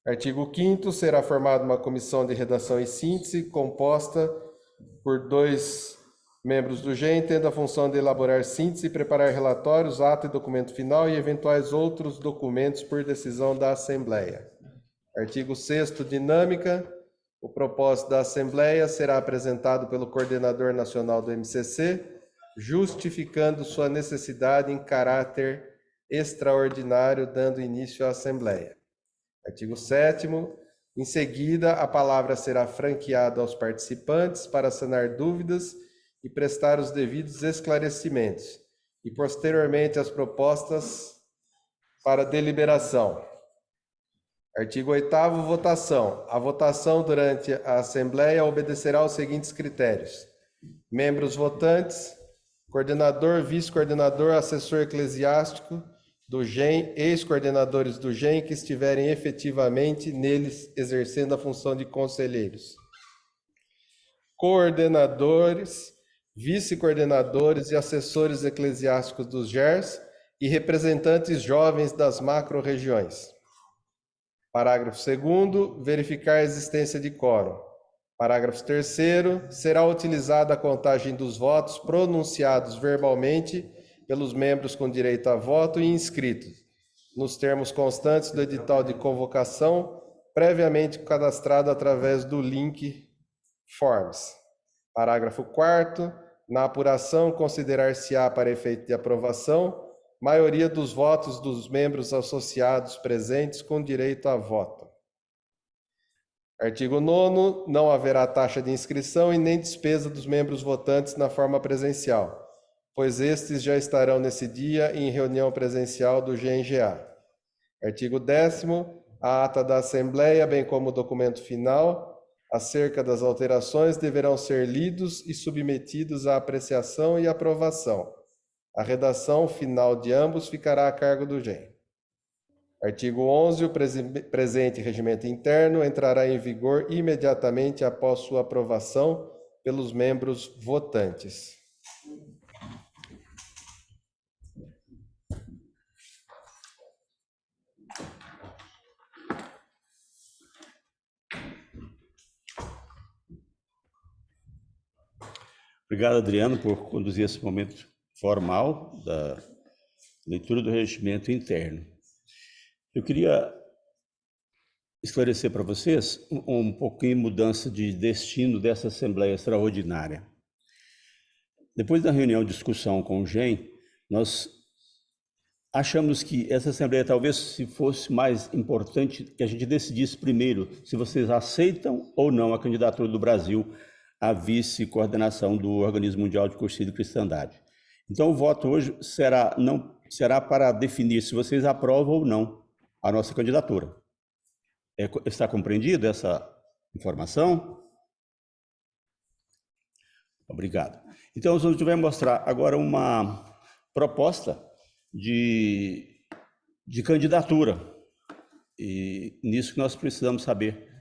Artigo 5º, será formada uma comissão de redação e síntese, composta por 2 membros do GEM, tendo a função de elaborar síntese e preparar relatórios, ato e documento final e eventuais outros documentos por decisão da Assembleia. Artigo 6º, dinâmica. O propósito da Assembleia será apresentado pelo coordenador nacional do MCC, justificando sua necessidade em caráter extraordinário, dando início à Assembleia. Artigo 7º. Em seguida, a palavra será franqueada aos participantes para sanar dúvidas e prestar os devidos esclarecimentos, e posteriormente as propostas para deliberação. Artigo 8º, votação. A votação durante a Assembleia obedecerá aos seguintes critérios: membros votantes, coordenador, vice-coordenador, assessor eclesiástico do GEM, ex-coordenadores do GEM que estiverem efetivamente neles exercendo a função de conselheiros, coordenadores, vice-coordenadores e assessores eclesiásticos dos GERs e representantes jovens das macro-regiões. Parágrafo 2º, verificar a existência de quórum. Parágrafo 3º, será utilizada a contagem dos votos pronunciados verbalmente pelos membros com direito a voto e inscritos, nos termos constantes do edital de convocação, previamente cadastrado através do link Forms. Parágrafo 4º, na apuração considerar-se-á para efeito de aprovação maioria dos votos dos membros associados presentes com direito a voto. Artigo 9º, não haverá taxa de inscrição e nem despesa dos membros votantes na forma presencial, pois estes já estarão nesse dia em reunião presencial do GNGA. Artigo 10º, a ata da Assembleia, bem como o documento final acerca das alterações, deverão ser lidos e submetidos à apreciação e aprovação. A redação final de ambos ficará a cargo do GEM. Artigo 11, o presente regimento interno entrará em vigor imediatamente após sua aprovação pelos membros votantes. Obrigado, Adriano, por conduzir esse momento formal da leitura do regimento interno. Eu queria esclarecer para vocês um pouquinho mudança de destino dessa Assembleia Extraordinária. Depois da reunião de discussão com o GEM, nós achamos que essa Assembleia talvez se fosse mais importante que a gente decidisse primeiro se vocês aceitam ou não a candidatura do Brasil à vice-coordenação do Organismo Mundial de Cursilho e Cristandade. Então, o voto hoje será para definir se vocês aprovam ou não a nossa candidatura. Está compreendida essa informação? Obrigado. Então, nós vamos mostrar agora uma proposta de candidatura. E nisso que nós precisamos saber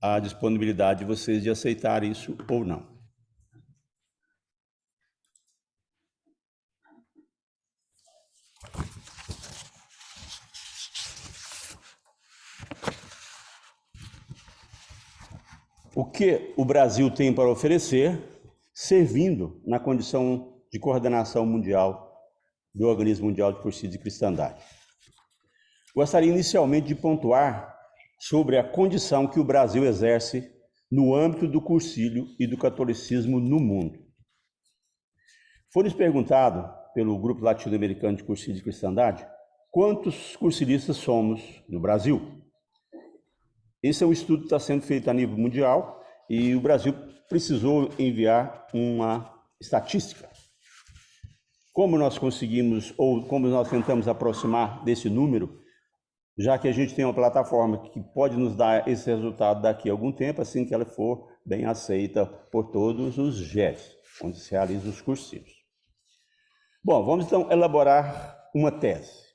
a disponibilidade de vocês de aceitar isso ou não. O que o Brasil tem para oferecer, servindo na condição de coordenação mundial do Organismo Mundial de Cursilho de Cristandade. Gostaria inicialmente de pontuar sobre a condição que o Brasil exerce no âmbito do cursilho e do catolicismo no mundo. Foi-nos perguntado pelo Grupo Latino-Americano de Cursilho de Cristandade quantos cursilistas somos no Brasil. Esse é um estudo que está sendo feito a nível mundial e o Brasil precisou enviar uma estatística. Como nós conseguimos, ou como nós tentamos aproximar desse número, já que a gente tem uma plataforma que pode nos dar esse resultado daqui a algum tempo, assim que ela for bem aceita por todos os GES, onde se realizam os cursilhos. Bom, vamos então elaborar uma tese.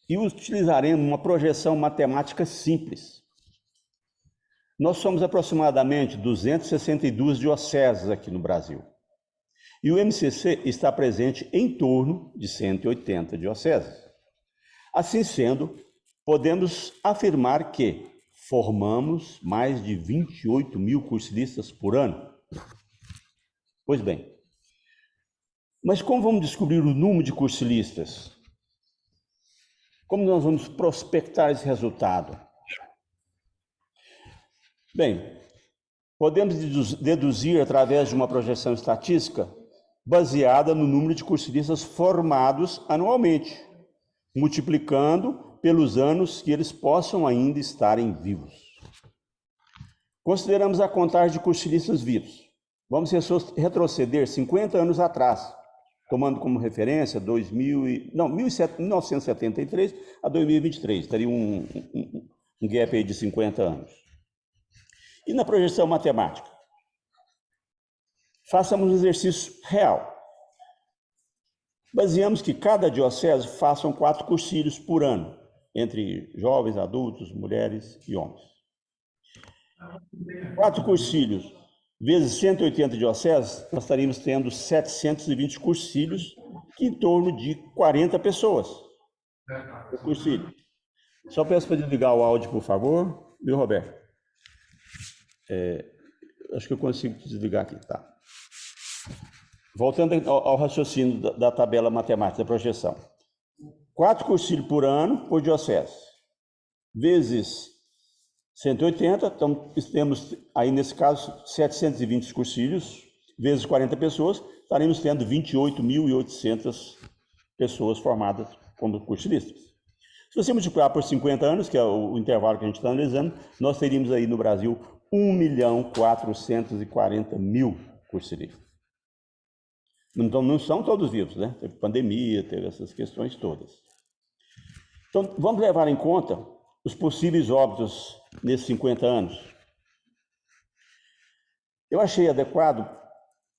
E utilizaremos uma projeção matemática simples. Nós somos aproximadamente 262 dioceses aqui no Brasil. E o MCC está presente em torno de 180 dioceses. Assim sendo, podemos afirmar que formamos mais de 28 mil cursilistas por ano. Pois bem, mas como vamos descobrir o número de cursilistas? Como nós vamos prospectar esse resultado? Bem, podemos deduzir através de uma projeção estatística baseada no número de cursilistas formados anualmente, multiplicando pelos anos que eles possam ainda estarem vivos. Consideramos a contagem de cursilistas vivos. Vamos retroceder 50 anos atrás, tomando como referência 1973 a 2023, teria um gap aí de 50 anos. E na projeção matemática? Façamos um exercício real. Baseamos que cada diocese façam 4 cursílios por ano, entre jovens, adultos, mulheres e homens. 4 cursílios vezes 180 dioceses, nós estaríamos tendo 720 cursílios, que em torno de 40 pessoas por cursílio. Só peço para desligar o áudio, por favor, viu, Roberto? Acho que eu consigo desligar aqui, tá? Voltando ao raciocínio da tabela matemática, da projeção. 4 cursílios por ano por diocese, vezes 180, então temos aí nesse caso 720 cursílios, vezes 40 pessoas, estaremos tendo 28.800 pessoas formadas como cursilistas. Se você multiplicar por 50 anos, que é o intervalo que a gente está analisando, nós teríamos aí no Brasil 1.440.000 cursilistas. Então não são todos vivos, né? Teve pandemia, teve essas questões todas. Então vamos levar em conta os possíveis óbitos nesses 50 anos. Eu achei adequado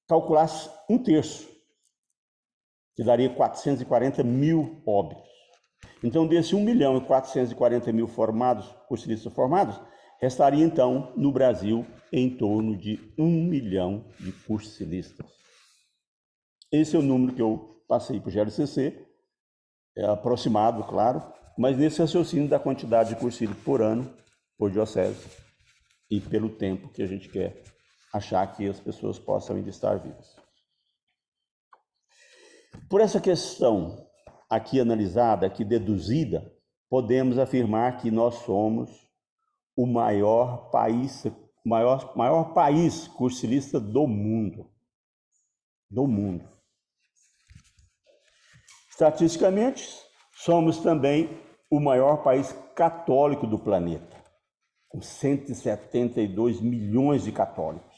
calcular 1/3, que daria 440.000 óbitos. Então, desses 1.440.000 formados, cursilistas formados, restaria então no Brasil em torno de 1 milhão de cursilistas. Esse é o número que eu passei para o GLCC, é aproximado, claro, mas nesse raciocínio da quantidade de cursilhos por ano, por diocese, e pelo tempo que a gente quer achar que as pessoas possam ainda estar vivas. Por essa questão aqui analisada, aqui deduzida, podemos afirmar que nós somos o maior país cursilista do mundo. Do mundo. Estatisticamente, somos também o maior país católico do planeta, com 172 milhões de católicos.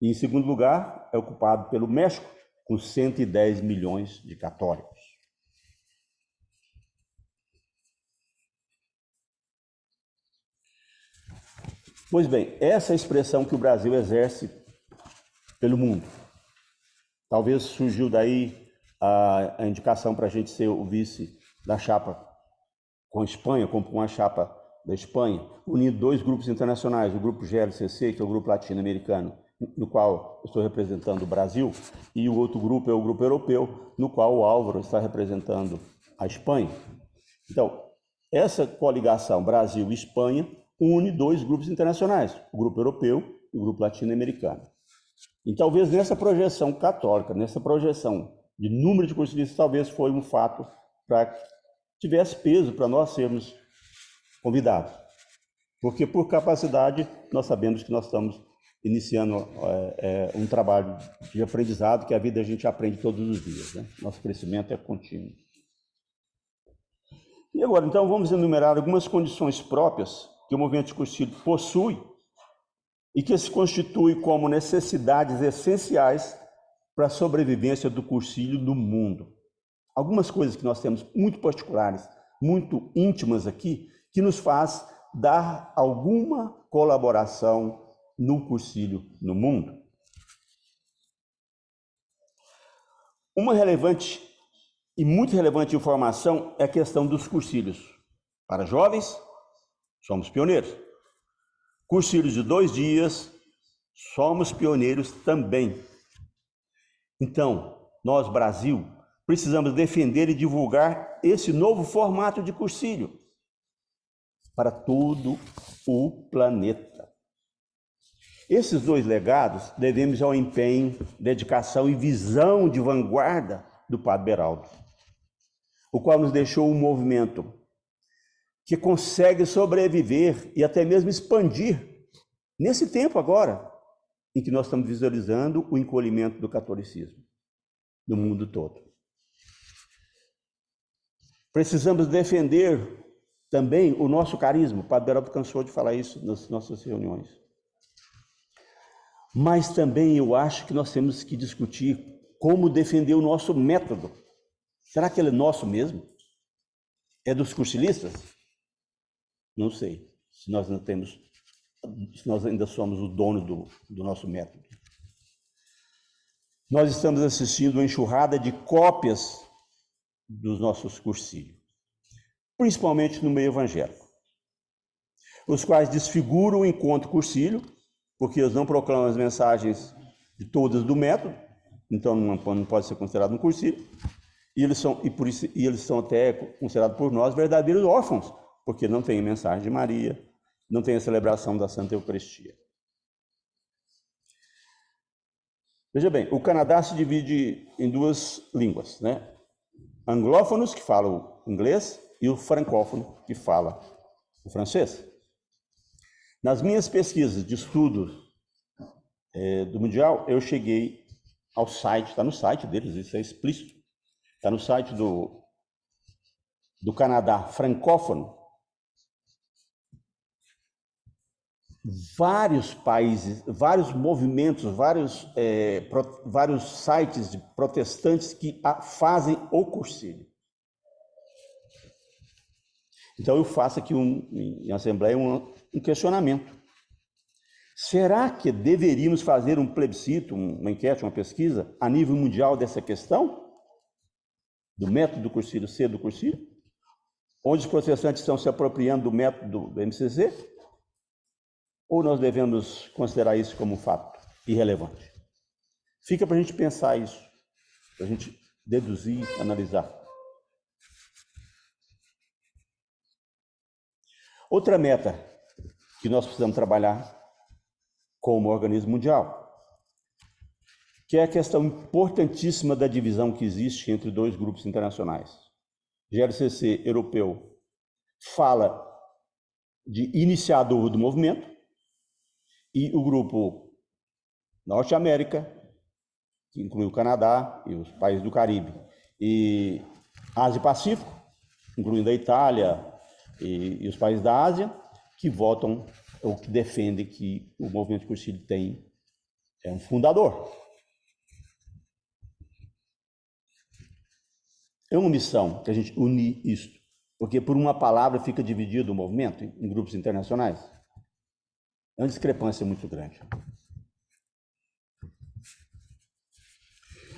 E, em segundo lugar, é ocupado pelo México, com 110 milhões de católicos. Pois bem, essa é a expressão que o Brasil exerce pelo mundo. Talvez surgiu daí a indicação para a gente ser o vice da chapa com a Espanha, com uma chapa da Espanha, unindo 2 grupos internacionais, o grupo GLCC, que é o grupo latino-americano, no qual eu estou representando o Brasil, e o outro grupo é o grupo europeu, no qual o Álvaro está representando a Espanha. Então, essa coligação Brasil e Espanha une 2 grupos internacionais, o grupo europeu e o grupo latino-americano. E talvez nessa projeção católica, nessa projeção de número de cursilistas, talvez foi um fato para que tivesse peso para nós sermos convidados. Porque por capacidade, nós sabemos que nós estamos iniciando um trabalho de aprendizado, que a vida a gente aprende todos os dias, né? Nosso crescimento é contínuo. E agora, então, vamos enumerar algumas condições próprias que o movimento de cursilho possui e que se constitui como necessidades essenciais para a sobrevivência do cursilho no mundo. Algumas coisas que nós temos muito particulares, muito íntimas aqui, que nos faz dar alguma colaboração no cursilho no mundo. Uma relevante e muito relevante informação é a questão dos cursilhos. Para jovens, somos pioneiros. Cursilhos de 2 dias, somos pioneiros também. Então, nós, Brasil, precisamos defender e divulgar esse novo formato de cursilho. para todo o planeta. Esses dois legados devemos ao empenho, dedicação e visão de vanguarda do Padre Beraldo, o qual nos deixou um movimento que consegue sobreviver e até mesmo expandir nesse tempo agora, em que nós estamos visualizando o encolhimento do catolicismo no mundo todo. Precisamos defender também o nosso carisma. O Padre Beraldo cansou de falar isso nas nossas reuniões. Mas também eu acho que nós temos que discutir como defender o nosso método. Será que ele é nosso mesmo? É dos cursilistas? Não sei. Se nós ainda somos o dono do nosso método. Nós estamos assistindo uma enxurrada de cópias dos nossos cursílios, principalmente no meio evangélico, os quais desfiguram o encontro cursílio, porque eles não proclamam as mensagens de todas do método, então não pode ser considerado um cursílio, e eles são até considerados por nós verdadeiros órfãos, porque não tem a mensagem de Maria, não tem a celebração da Santa Eucaristia. Veja bem, o Canadá se divide em duas línguas, né? Anglófonos, que falam inglês, e o francófono, que fala o francês. Nas minhas pesquisas de estudo do Mundial, eu cheguei ao site, está no site deles, isso é explícito, está no site do Canadá francófono. Vários países, vários movimentos, vários sites de protestantes que fazem o cursílio. Então eu faço aqui em assembleia um questionamento. Será que deveríamos fazer um plebiscito, uma enquete, uma pesquisa a nível mundial dessa questão? Do método do cursílio, ser do cursílio? Onde os protestantes estão se apropriando do método do MCC? Ou nós devemos considerar isso como um fato irrelevante? Fica para a gente pensar isso, para a gente deduzir, analisar. Outra meta que nós precisamos trabalhar como organismo mundial, que é a questão importantíssima da divisão que existe entre dois grupos internacionais. O GLCC europeu fala de iniciador do movimento, e o grupo Norte América, que inclui o Canadá e os países do Caribe, e Ásia e Pacífico, incluindo a Itália e os países da Ásia, que votam ou que defendem que o movimento cursílio é um fundador. É uma missão que a gente unir isso, porque por uma palavra fica dividido o movimento em grupos internacionais. É uma discrepância muito grande.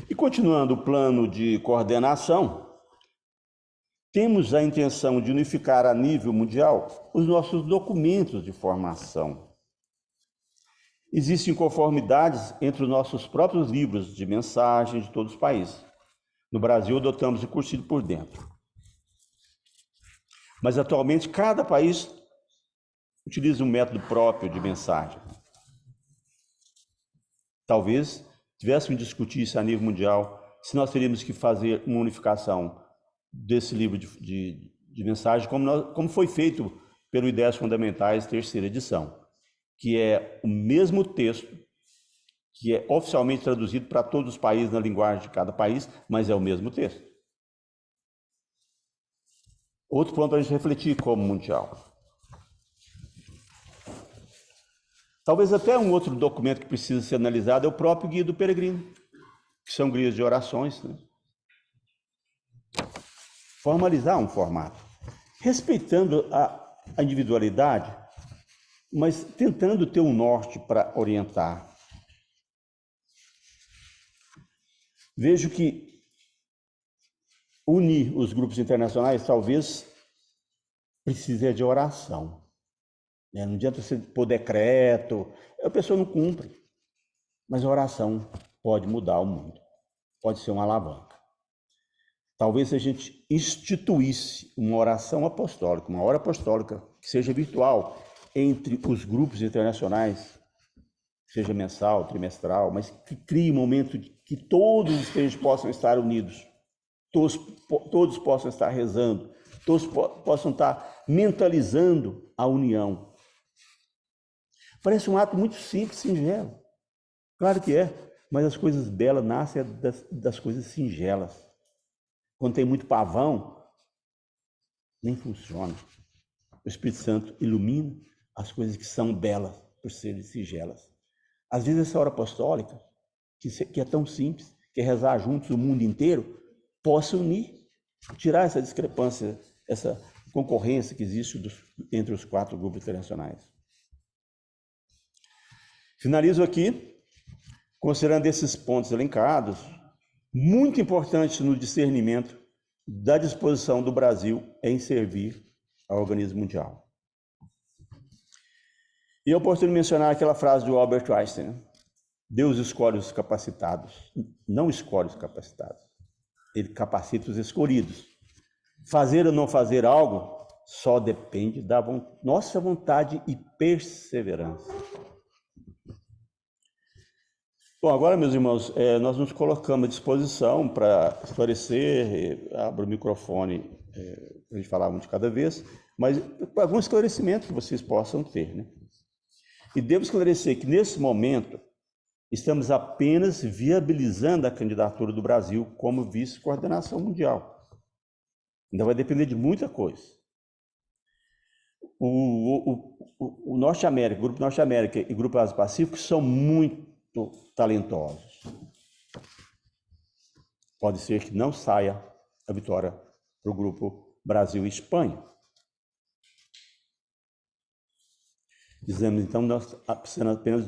E continuando o plano de coordenação, temos a intenção de unificar a nível mundial os nossos documentos de formação. Existem conformidades entre os nossos próprios livros de mensagens de todos os países. No Brasil, adotamos o cursílio por dentro. Mas, atualmente, cada país utiliza um método próprio de mensagem. Talvez tivéssemos que discutir isso a nível mundial, se nós teríamos que fazer uma unificação desse livro de mensagem, como foi feito pelo Ideias Fundamentais, terceira edição, que é o mesmo texto, que é oficialmente traduzido para todos os países na linguagem de cada país, mas é o mesmo texto. Outro ponto para a gente refletir como mundial. Talvez até um outro documento que precisa ser analisado é o próprio Guia do Peregrino, que são guias de orações, né? Formalizar um formato, respeitando a individualidade, mas tentando ter um norte para orientar. Vejo que unir os grupos internacionais talvez precise de oração. Não adianta você pôr decreto, a pessoa não cumpre. Mas a oração pode mudar o mundo, pode ser uma alavanca. Talvez se a gente instituísse uma oração apostólica, uma hora apostólica que seja virtual, entre os grupos internacionais, seja mensal, trimestral, mas que crie um momento de que todos os estejos possam estar unidos, todos possam estar rezando, todos possam estar mentalizando a união. Parece um ato muito simples, singelo. Claro que é, mas as coisas belas nascem das coisas singelas. Quando tem muito pavão, nem funciona. O Espírito Santo ilumina as coisas que são belas por serem singelas. Às vezes essa hora apostólica, que é tão simples, que é rezar juntos o mundo inteiro, possa unir, tirar essa discrepância, essa concorrência que existe entre os 4 grupos internacionais. Finalizo aqui, considerando esses pontos elencados, muito importantes no discernimento da disposição do Brasil em servir ao organismo mundial. E é oportuno mencionar aquela frase do Albert Einstein: Deus escolhe os capacitados, não escolhe os capacitados, ele capacita os escolhidos. Fazer ou não fazer algo só depende da nossa vontade e perseverança. Bom, agora, meus irmãos, nós nos colocamos à disposição para esclarecer, abro o microfone para a gente falar um de cada vez, mas algum esclarecimento que vocês possam ter, né? E devo esclarecer que, nesse momento, estamos apenas viabilizando a candidatura do Brasil como vice-coordenação mundial. Ainda vai depender de muita coisa. O Norte América, o Grupo Norte América e o Grupo Ásia-Pacífico são muito talentosos. Pode ser que não saia a vitória para o Grupo Brasil e Espanha. Dizemos, então, nós precisamos apenas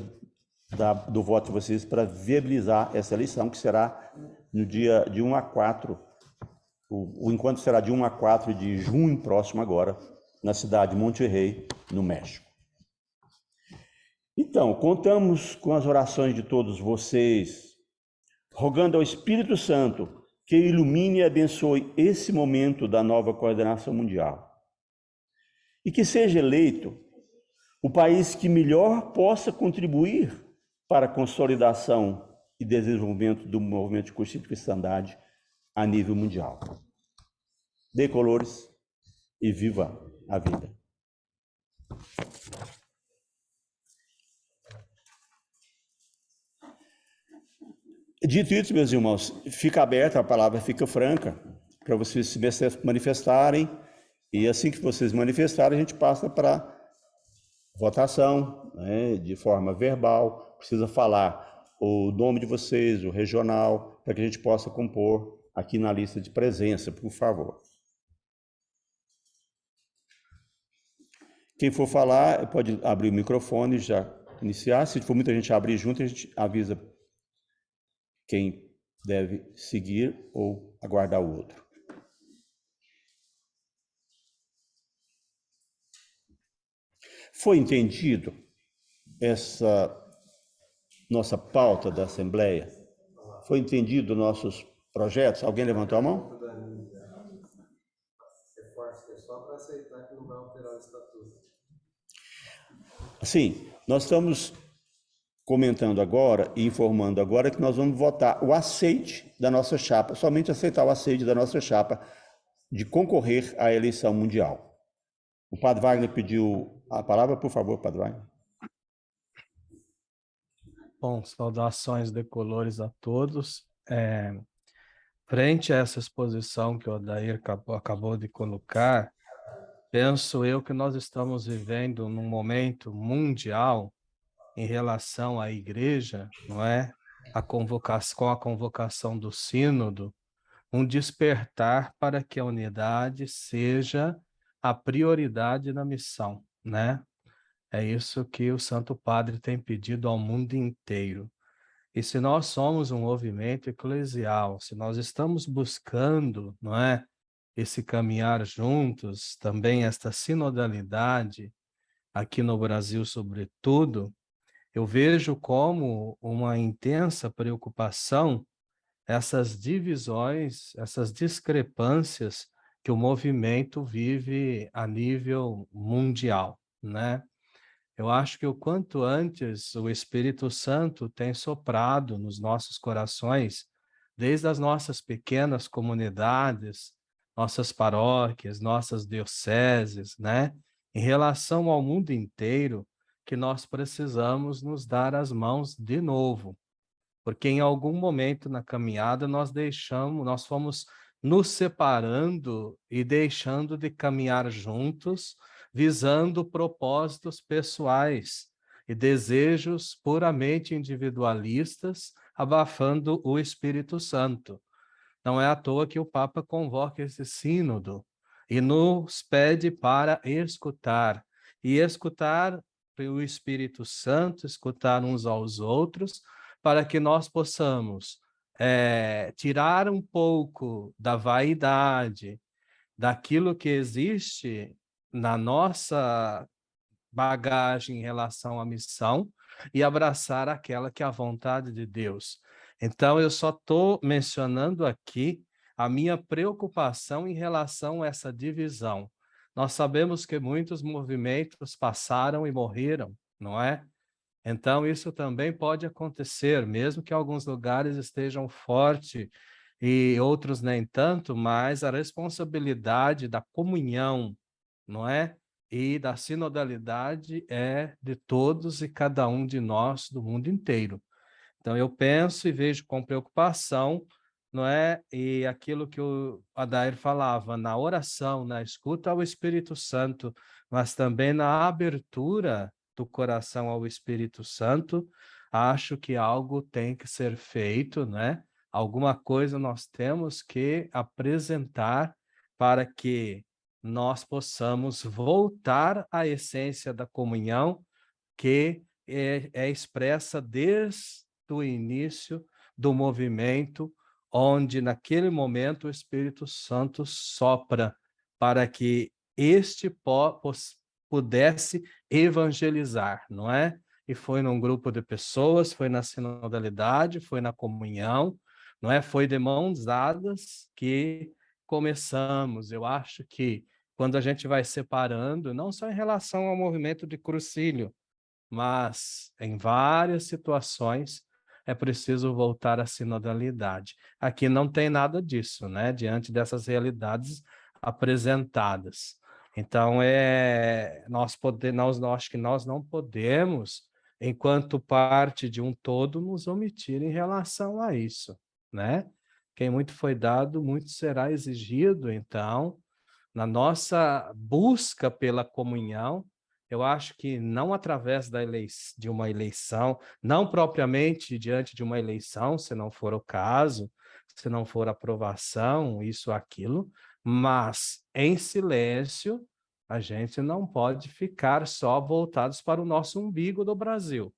do voto de vocês para viabilizar essa eleição, que será no dia de 1 a 4, o encontro será de 1 a 4 de junho próximo agora, na cidade de Monterrey, no México. Então, contamos com as orações de todos vocês, rogando ao Espírito Santo que ilumine e abençoe esse momento da nova coordenação mundial. E que seja eleito o país que melhor possa contribuir para a consolidação e desenvolvimento do movimento de cursilho de cristandade a nível mundial. Dê colores e viva a vida. Dito isso, meus irmãos, fica aberta, a palavra fica franca, para vocês se manifestarem, e assim que vocês manifestarem, a gente passa para votação, né, de forma verbal. Precisa falar o nome de vocês, o regional, para que a gente possa compor aqui na lista de presença, por favor. Quem for falar, pode abrir o microfone e já iniciar. Se for muita gente abrir junto, a gente avisa quem deve seguir ou aguardar o outro. Foi entendido essa nossa pauta da Assembleia? Foi entendido nossos projetos? Alguém levantou a mão? Reforço, é só para aceitar que não vai alterar o estatuto. Sim, nós estamos comentando agora e informando agora que nós vamos votar o aceite da nossa chapa, somente aceitar o aceite da nossa chapa de concorrer à eleição mundial. O Padre Wagner pediu a palavra, por favor, Padre Wagner. Bom, saudações decolores a todos. Frente a essa exposição que o Odair acabou de colocar, penso eu que nós estamos vivendo num momento mundial em relação à igreja, não é? Com a convocação do sínodo, um despertar para que a unidade seja a prioridade na missão, né? É isso que o Santo Padre tem pedido ao mundo inteiro. E se nós somos um movimento eclesial, se nós estamos buscando, não é, esse caminhar juntos, também esta sinodalidade, aqui no Brasil sobretudo, eu vejo como uma intensa preocupação essas divisões, essas discrepâncias que o movimento vive a nível mundial, né? Eu acho que o quanto antes o Espírito Santo tem soprado nos nossos corações, desde as nossas pequenas comunidades, nossas paróquias, nossas dioceses, né? Em relação ao mundo inteiro, que nós precisamos nos dar as mãos de novo, porque em algum momento na caminhada nós fomos nos separando e deixando de caminhar juntos, visando propósitos pessoais e desejos puramente individualistas, abafando o Espírito Santo. Não é à toa que o Papa convoca esse sínodo e nos pede para escutar, e escutar o Espírito Santo, escutar uns aos outros, para que nós possamos tirar um pouco da vaidade, daquilo que existe na nossa bagagem em relação à missão e abraçar aquela que é a vontade de Deus. Então, eu só estou mencionando aqui a minha preocupação em relação a essa divisão. Nós sabemos que muitos movimentos passaram e morreram, não é? Então, isso também pode acontecer, mesmo que alguns lugares estejam fortes e outros nem tanto, mas a responsabilidade da comunhão, não é? E da sinodalidade é de todos e cada um de nós do mundo inteiro. Então, eu penso e vejo com preocupação, não é? E aquilo que o Adair falava, na oração, na escuta ao Espírito Santo, mas também na abertura do coração ao Espírito Santo, acho que algo tem que ser feito, né? Alguma coisa nós temos que apresentar para que nós possamos voltar à essência da comunhão que é expressa desde o início do movimento, onde naquele momento o Espírito Santo sopra para que este pudesse evangelizar, não é? E foi num grupo de pessoas, foi na sinodalidade, foi na comunhão, não é? Foi de mãos dadas que começamos. Eu acho que quando a gente vai separando, não só em relação ao movimento de Crucílio, mas em várias situações é preciso voltar à sinodalidade. Aqui não tem nada disso, né? Diante dessas realidades apresentadas. Então, nós acho que nós não podemos, enquanto parte de um todo, nos omitir em relação a isso, né? Quem muito foi dado, muito será exigido. Então, na nossa busca pela comunhão, eu acho que não através de uma eleição, não propriamente diante de uma eleição, se não for o caso, se não for aprovação, isso, aquilo, mas em silêncio, a gente não pode ficar só voltados para o nosso umbigo do Brasil.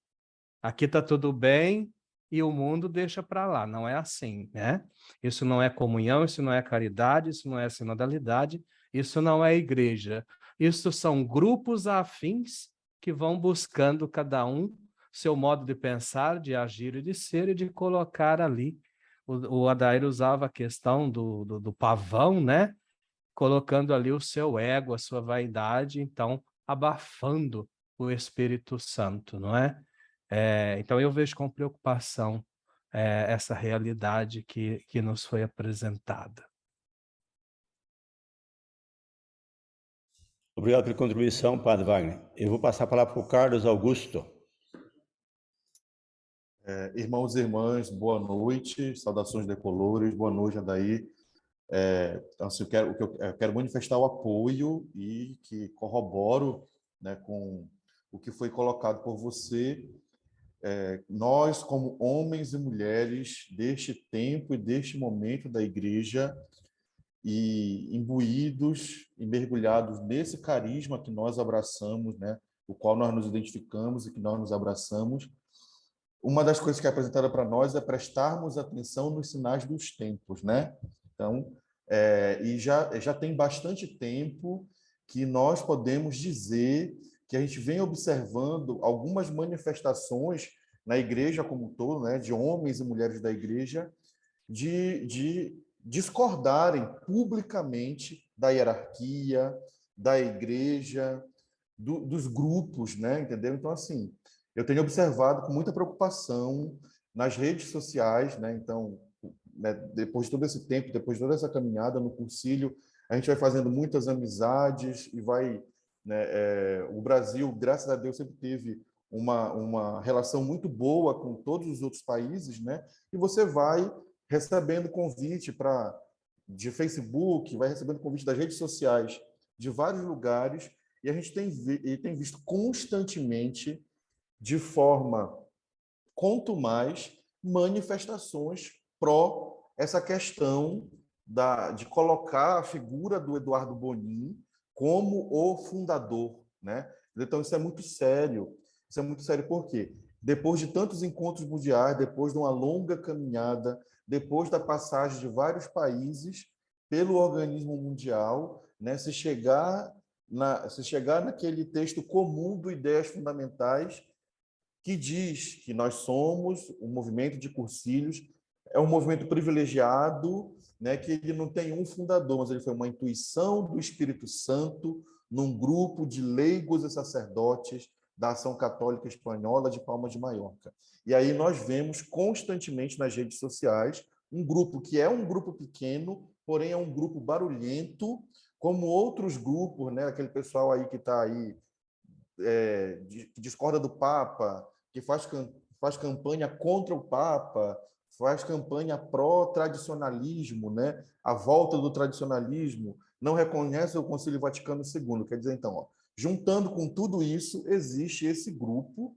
Aqui está tudo bem e o mundo deixa para lá. Não é assim, né? Isso não é comunhão, isso não é caridade, isso não é sinodalidade, isso não é igreja. Isso são grupos afins que vão buscando cada um seu modo de pensar, de agir e de ser e de colocar ali. O Adair usava a questão do pavão, né? Colocando ali o seu ego, a sua vaidade, então abafando o Espírito Santo, não é? Então eu vejo com preocupação essa realidade que nos foi apresentada. Obrigado pela contribuição, Padre Wagner. Eu vou passar a palavra para o Carlos Augusto. Irmãos e irmãs, boa noite, saudações decolores, boa noite, Adair. Então, assim, eu quero manifestar o apoio e que corroboro, né, com o que foi colocado por você. Nós, como homens e mulheres deste tempo e deste momento da Igreja, e imbuídos e mergulhados nesse carisma que nós abraçamos, né, o qual nós nos identificamos e que nós nos abraçamos, uma das coisas que é apresentada para nós é prestarmos atenção nos sinais dos tempos, né? Então, e já tem bastante tempo que nós podemos dizer que a gente vem observando algumas manifestações na igreja como um todo, né, de homens e mulheres da igreja, de discordarem publicamente da hierarquia, da igreja, dos grupos, né? Entendeu? Então, assim, eu tenho observado com muita preocupação nas redes sociais, né? Então, né, depois de todo esse tempo, depois de toda essa caminhada no Concílio, a gente vai fazendo muitas amizades e vai, né, o Brasil, graças a Deus, sempre teve uma relação muito boa com todos os outros países, né? E você vai recebendo convite de Facebook, vai recebendo convite das redes sociais de vários lugares, e a gente tem visto constantemente, de forma contumaz, manifestações pró essa questão de colocar a figura do Eduardo Bonin como o fundador, né? Então, isso é muito sério. Isso é muito sério por quê? Depois de tantos encontros mundiais, depois de uma longa caminhada, depois da passagem de vários países pelo organismo mundial, né, se chegar naquele texto comum do Ideias Fundamentais, que diz que nós somos um movimento de cursilhos, é um movimento privilegiado, né, que ele não tem um fundador, mas ele foi uma intuição do Espírito Santo num grupo de leigos e sacerdotes da Ação Católica Espanhola de Palma de Maiorca. E aí nós vemos constantemente nas redes sociais um grupo que é um grupo pequeno, porém é um grupo barulhento, como outros grupos, né, aquele pessoal aí que está aí, que discorda do Papa, que faz campanha contra o Papa, faz campanha pró-tradicionalismo, né? A volta do tradicionalismo, não reconhece o Concílio Vaticano II. Quer dizer, então, juntando com tudo isso, existe esse grupo,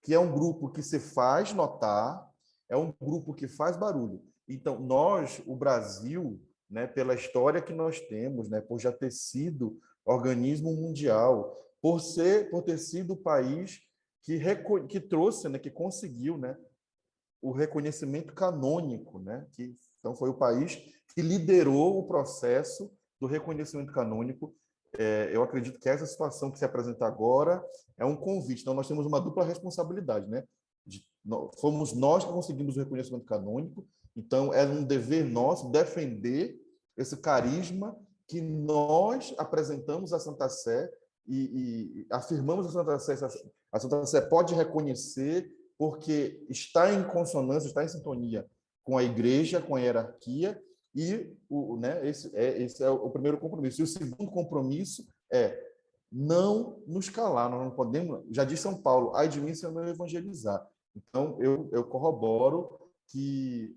que é um grupo que se faz notar, é um grupo que faz barulho. Então, nós, o Brasil, né, pela história que nós temos, né, por já ter sido organismo mundial, por ter sido o país que trouxe, né, que conseguiu, né, o reconhecimento canônico, né, então foi o país que liderou o processo do reconhecimento canônico. Eu acredito que essa situação que se apresenta agora é um convite. Então nós temos uma dupla responsabilidade, né? Fomos nós que conseguimos o reconhecimento canônico, então é um dever nosso defender esse carisma que nós apresentamos à Santa Sé e afirmamos à Santa Sé. A Santa Sé pode reconhecer porque está em consonância, está em sintonia com a igreja, com a hierarquia, e esse é o primeiro compromisso. E o segundo compromisso é não nos calar, nós não podemos, já diz São Paulo, ai de mim se eu não evangelizar. Então, eu corroboro que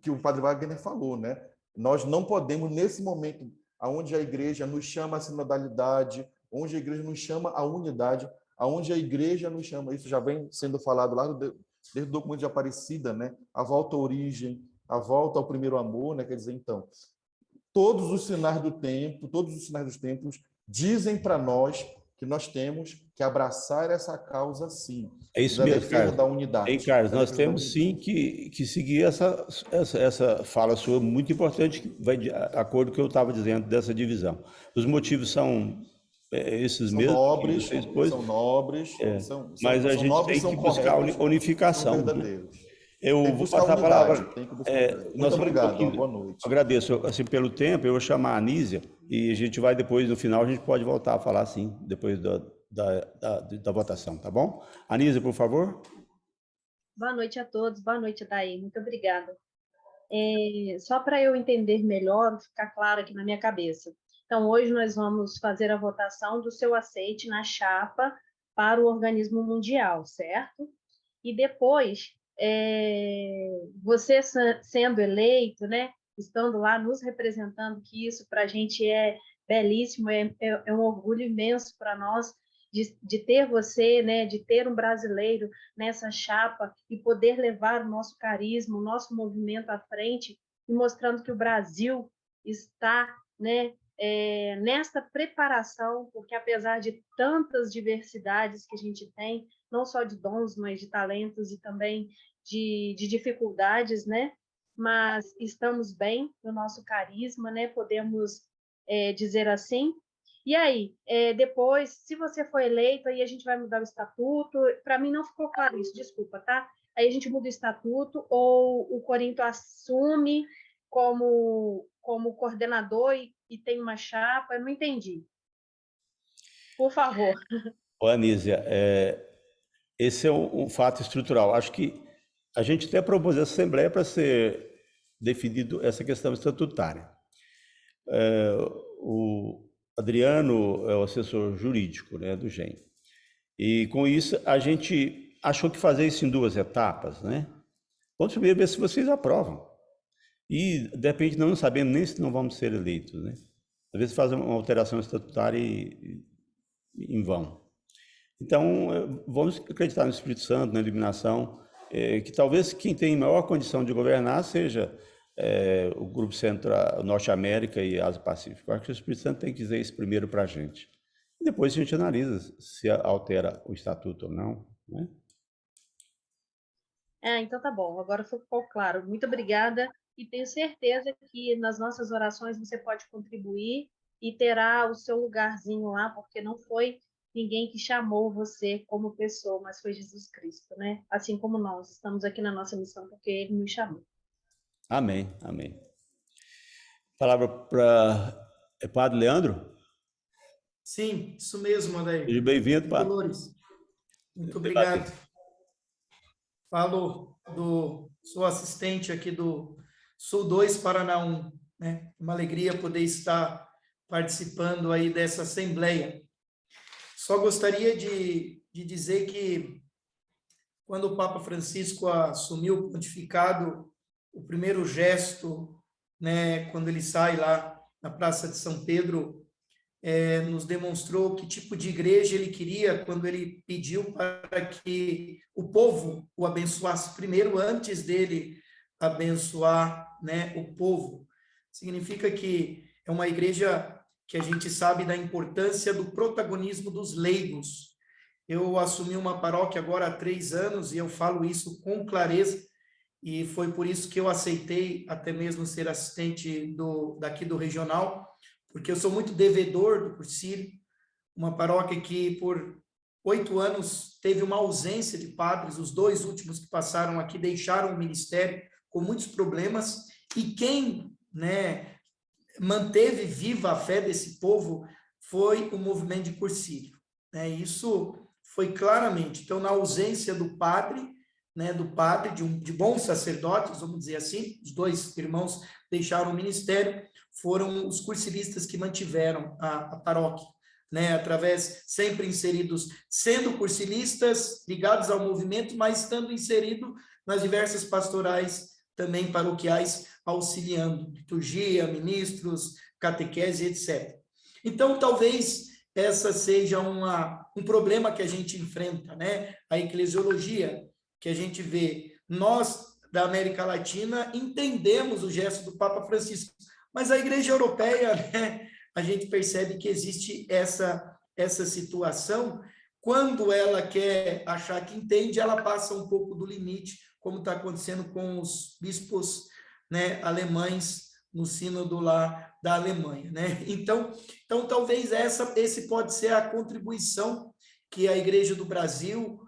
o padre Wagner falou, né? Nós não podemos, nesse momento, onde a igreja nos chama à sinodalidade, onde a igreja nos chama à unidade, aonde a igreja nos chama, isso já vem sendo falado lá desde o documento de Aparecida, né? A volta à origem, a volta ao primeiro amor, né? Quer dizer, então, todos os sinais dos tempos dizem para nós que nós temos que abraçar essa causa, sim. É isso da mesmo, defesa Carlos. da unidade. Hein, Carlos, Da nós defesa da temos sim unidade. que seguir essa fala sua muito importante, que vai de acordo com o que eu estava dizendo dessa divisão. Os motivos são esses São mesmos que nobres, você expôs, são nobres, são, mas são, a são gente nobres, tem são que buscar a corretos, são unificação, né? verdadeiros. Tem Eu que vou buscar passar a unidade, palavra. tem que buscar unidade. Muito Nós temos um obrigado, uma pouquinho. boa noite. Agradeço assim, pelo tempo. Eu vou chamar a Anísia e a gente vai depois, no final, a gente pode voltar a falar assim, depois da votação, tá bom? Anísia, por favor. Boa noite a todos, boa noite, Daí, muito obrigada. Só para eu entender melhor, ficar claro aqui na minha cabeça. Então, hoje nós vamos fazer a votação do seu aceite na chapa para o organismo mundial, certo? E depois, você sendo eleito, né, estando lá nos representando, que isso para a gente é belíssimo, é um orgulho imenso para nós de ter você, né, de ter um brasileiro nessa chapa e poder levar o nosso carisma, o nosso movimento à frente e mostrando que o Brasil está, né, nesta preparação, porque apesar de tantas diversidades que a gente tem, não só de dons, mas de talentos e também de dificuldades, né? Mas estamos bem no nosso carisma, né? Podemos dizer assim. E aí, depois, se você for eleito, aí a gente vai mudar o estatuto. Para mim não ficou claro isso, desculpa, tá? Aí a gente muda o estatuto ou o Corinto assume como coordenador e tem uma chapa? Eu não entendi. Por favor. Ô, Anísia, esse é um fato estrutural. Acho que a gente até propôs essa Assembleia para ser definido essa questão estatutária. O Adriano é o assessor jurídico, né, do GEM. E com isso a gente achou que fazer isso em 2 etapas, né? Vamos primeiro ver se vocês aprovam. E depende, não sabemos nem se não vamos ser eleitos, né? Às vezes fazem uma alteração estatutária em vão. Então, vamos acreditar no Espírito Santo, na iluminação, que talvez quem tem maior condição de governar seja o Grupo Central, Norte América e Ásia Pacífico. Eu acho que o Espírito Santo tem que dizer isso primeiro para a gente. E depois a gente analisa se altera o estatuto ou não, né? Então tá bom, agora ficou claro. Muito obrigada e tenho certeza que nas nossas orações você pode contribuir e terá o seu lugarzinho lá, porque não foi ninguém que chamou você como pessoa, mas foi Jesus Cristo, né? Assim como nós estamos aqui na nossa missão porque Ele nos chamou. Amém, amém. Palavra para Padre Leandro? Sim, isso mesmo, Adair. Seja bem-vindo, Padre. Dolores. Muito obrigado. Falo sou assistente aqui do Sul 2, Paraná 1, né? Uma alegria poder estar participando aí dessa assembleia. Só gostaria de dizer que quando o Papa Francisco assumiu o pontificado, o primeiro gesto, né, quando ele sai lá na Praça de São Pedro, nos demonstrou que tipo de igreja ele queria quando ele pediu para que o povo o abençoasse primeiro, antes dele abençoar, né, o povo. Significa que é uma igreja que a gente sabe da importância do protagonismo dos leigos. Eu assumi uma paróquia agora há 3 anos e eu falo isso com clareza, e foi por isso que eu aceitei até mesmo ser assistente daqui do regional, porque eu sou muito devedor do Cursílio, uma paróquia que por 8 anos teve uma ausência de padres, os 2 últimos que passaram aqui deixaram o ministério com muitos problemas, e quem, né, manteve viva a fé desse povo foi o movimento de Cursílio, né? Isso foi claramente. Então, na ausência do padre, né, de bons sacerdotes, vamos dizer assim, os 2 irmãos deixaram o ministério, foram os cursilistas que mantiveram a paróquia, né, através, sempre inseridos, sendo cursilistas, ligados ao movimento, mas estando inserido nas diversas pastorais também paroquiais, auxiliando liturgia, ministros, catequese, etc. Então, talvez essa seja um problema que a gente enfrenta, né? A eclesiologia, que a gente vê. Nós, da América Latina, entendemos o gesto do Papa Francisco, mas a Igreja Europeia, né, a gente percebe que existe essa situação. Quando ela quer achar que entende, ela passa um pouco do limite, como está acontecendo com os bispos, né, alemães no sínodo lá da Alemanha, né? Então talvez esse pode ser a contribuição que a Igreja do Brasil,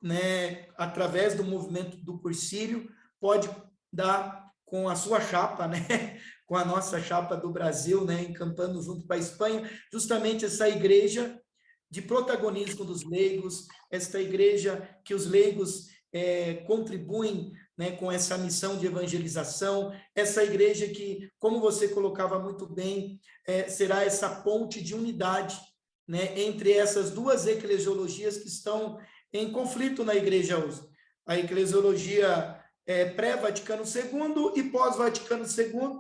né, através do movimento do Cursílio, pode dar com a sua chapa, né, com a nossa chapa do Brasil, né, encampando junto com a Espanha, justamente essa igreja de protagonismo dos leigos, esta igreja que os leigos contribuem, né, com essa missão de evangelização, essa igreja que, como você colocava muito bem, será essa ponte de unidade, né, entre essas 2 eclesiologias que estão em conflito na igreja hoje. A eclesiologia pré-Vaticano II e pós-Vaticano II,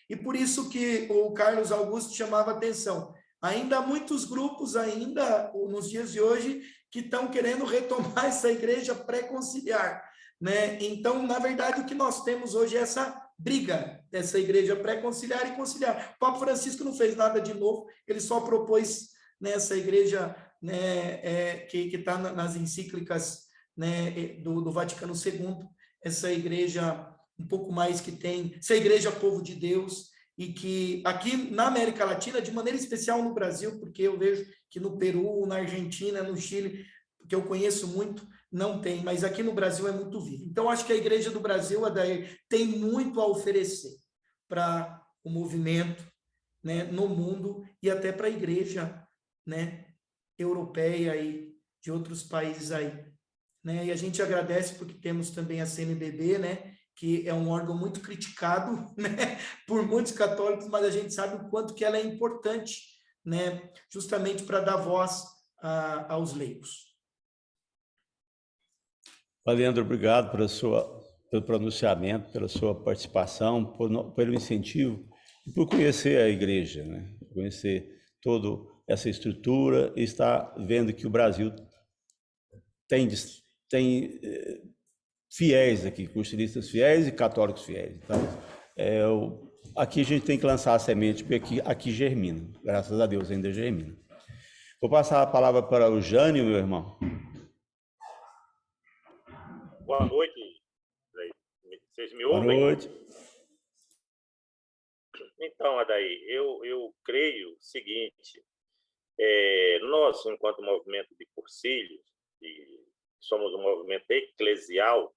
e por isso que o Carlos Augusto chamava atenção. Ainda há muitos grupos, ainda nos dias de hoje, que estão querendo retomar essa igreja pré-conciliar, né? Então, na verdade, o que nós temos hoje é essa briga dessa igreja pré-conciliar e conciliar. O Papa Francisco não fez nada de novo, ele só propôs nessa igreja, né, que está nas encíclicas, né, do Vaticano II, essa igreja um pouco mais que tem, essa igreja povo de Deus, e que aqui na América Latina, de maneira especial no Brasil, porque eu vejo que no Peru, na Argentina, no Chile, que eu conheço muito, não tem, mas aqui no Brasil é muito vivo. Então, acho que a Igreja do Brasil, Adair, tem muito a oferecer, para o movimento, né, no mundo e até para a igreja, né, europeia e de outros países aí, né? E a gente agradece porque temos também a CNBB, né, que é um órgão muito criticado, né, por muitos católicos, mas a gente sabe o quanto que ela é importante, né, justamente para dar voz aos leigos. Leandro, obrigado pelo pronunciamento, pela sua participação, pelo incentivo e por conhecer a igreja, né? Conhecer toda essa estrutura e estar vendo que o Brasil tem fiéis aqui, cursilistas fiéis e católicos fiéis. Então, aqui a gente tem que lançar a semente, porque aqui germina. Graças a Deus ainda germina. Vou passar a palavra para o Jânio, meu irmão. Boa noite. Vocês me ouvem? Boa noite. Então, Adair, eu creio o seguinte, nós, enquanto movimento de cursilhos, somos um movimento eclesial,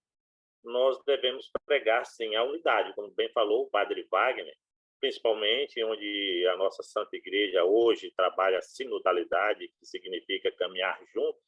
nós devemos pregar, sim, a unidade, como bem falou o padre Wagner, principalmente onde a nossa Santa Igreja hoje trabalha a sinodalidade, que significa caminhar juntos,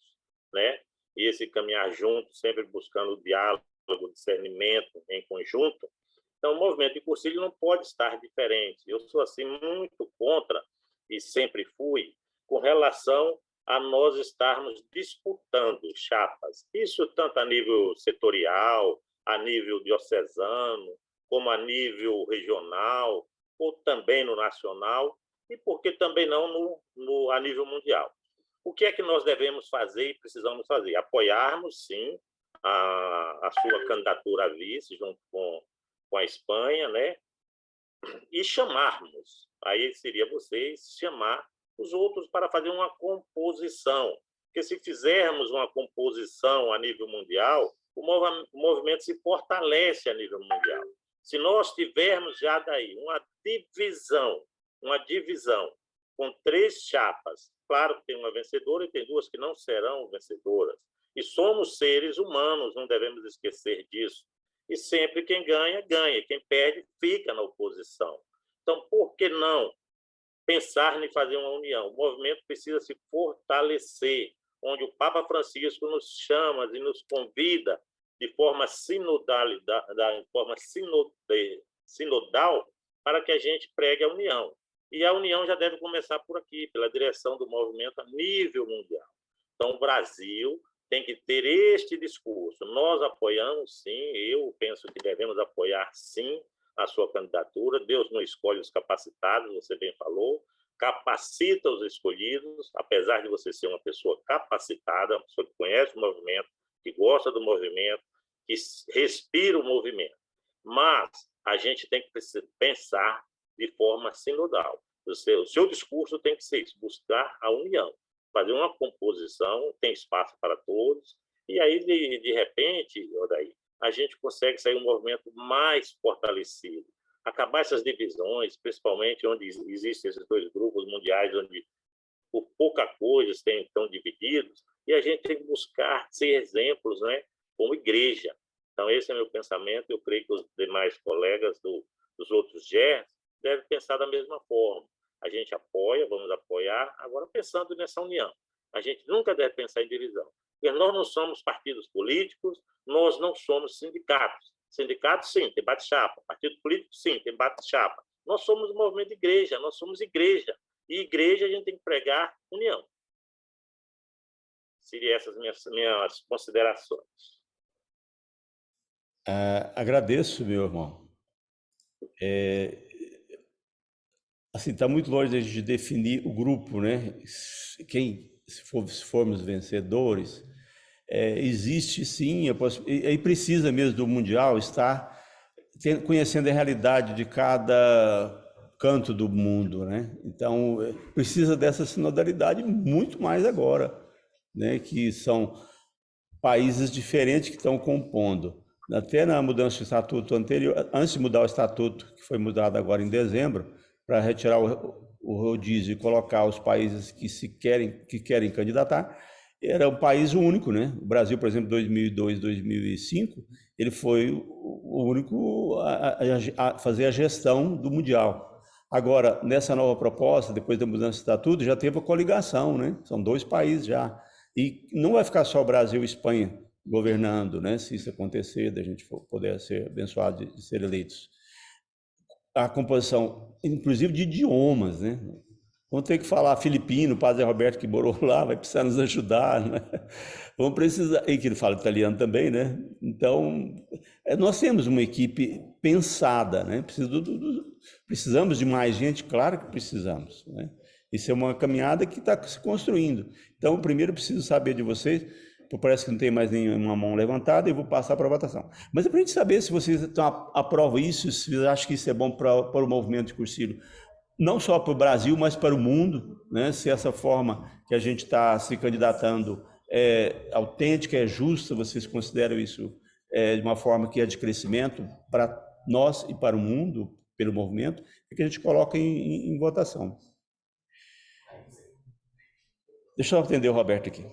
né? E esse caminhar juntos, sempre buscando o diálogo, o discernimento em conjunto. Então, o movimento de cursilho não pode estar diferente. Eu sou, assim, muito contra, e sempre fui, com relação a nós estarmos disputando chapas. Isso tanto a nível setorial, a nível diocesano, como a nível regional, ou também no nacional, e por que também não a nível mundial. O que é que nós devemos fazer e precisamos fazer? Apoiarmos, sim, a sua candidatura a vice, junto com a Espanha, né? E chamarmos, aí seria vocês chamar os outros para fazer uma composição. Porque se fizermos uma composição a nível mundial, o movimento se fortalece a nível mundial. Se nós tivermos já daí uma divisão com 3 chapas, claro que tem uma vencedora e tem 2 que não serão vencedoras. E somos seres humanos, não devemos esquecer disso. E sempre quem ganha, ganha. Quem perde, fica na oposição. Então, por que não pensar em fazer uma união? O movimento precisa se fortalecer, onde o Papa Francisco nos chama e nos convida de forma sinodal para que a gente pregue a união. E a união já deve começar por aqui, pela direção do movimento a nível mundial. Então, o Brasil tem que ter este discurso. Nós apoiamos, sim, eu penso que devemos apoiar, sim, a sua candidatura. Deus não escolhe os capacitados, você bem falou, capacita os escolhidos, apesar de você ser uma pessoa capacitada, uma pessoa que conhece o movimento, que gosta do movimento, que respira o movimento. Mas a gente tem que pensar de forma sinodal. O seu discurso tem que ser buscar a união, fazer uma composição, tem espaço para todos, e aí, de repente, Odair, a gente consegue sair um movimento mais fortalecido, acabar essas divisões, principalmente onde existem esses 2 grupos mundiais, onde por pouca coisa estão divididos, e a gente tem que buscar ser exemplos, né, como igreja. Então, esse é meu pensamento. Eu creio que os demais colegas dos outros GERs devem pensar da mesma forma. A gente apoia, vamos apoiar, agora pensando nessa união. A gente nunca deve pensar em divisão, porque nós não somos partidos políticos, nós não somos sindicatos. Sindicatos, sim, tem bate-chapa. Partido político, sim, tem bate-chapa. Nós somos um movimento de igreja, nós somos igreja. E igreja a gente tem que pregar união. Seriam essas minhas considerações. Agradeço, meu irmão. Assim, está muito longe de definir o grupo, né? Se formos vencedores, existe sim, e precisa mesmo do Mundial estar conhecendo a realidade de cada canto do mundo, né? Então, precisa dessa sinodalidade muito mais agora, né? Que são países diferentes que estão compondo. Até na mudança do estatuto anterior, antes de mudar o estatuto, que foi mudado agora em dezembro, para retirar o rodízio e colocar os países que querem candidatar, era um país único, né? O Brasil, por exemplo, 2002, 2005, ele foi o único a fazer a gestão do Mundial. Agora, nessa nova proposta, depois da mudança de estatuto, já teve a coligação, né? São 2 países já. E não vai ficar só o Brasil e Espanha governando, né? Se isso acontecer, da gente poder ser abençoado de ser eleitos. A composição, inclusive, de idiomas, né? Vamos ter que falar filipino, o padre Roberto que morou lá, vai precisar nos ajudar, né? Vamos precisar, e que ele fala italiano também, né? Então, nós temos uma equipe pensada, né? Precisamos de mais gente, claro que precisamos, né? Isso é uma caminhada que está se construindo. Então, primeiro eu preciso saber de vocês, porque parece que não tem mais nenhuma mão levantada, e vou passar para a votação. Mas é para a gente saber se vocês aprovam isso, se vocês acham que isso é bom para o movimento de cursilho, não só para o Brasil, mas para o mundo, né? Se essa forma que a gente está se candidatando é autêntica, é justa, vocês consideram isso de uma forma que é de crescimento para nós e para o mundo, pelo movimento, é que a gente coloca em votação. Deixa eu atender o Roberto aqui.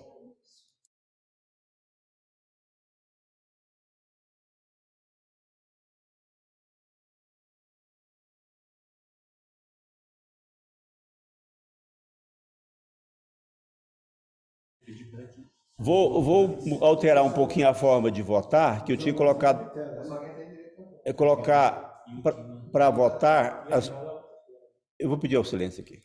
Vou alterar um pouquinho a forma de votar, que eu tinha colocado. Colocar para votar. Eu vou pedir ao silêncio aqui.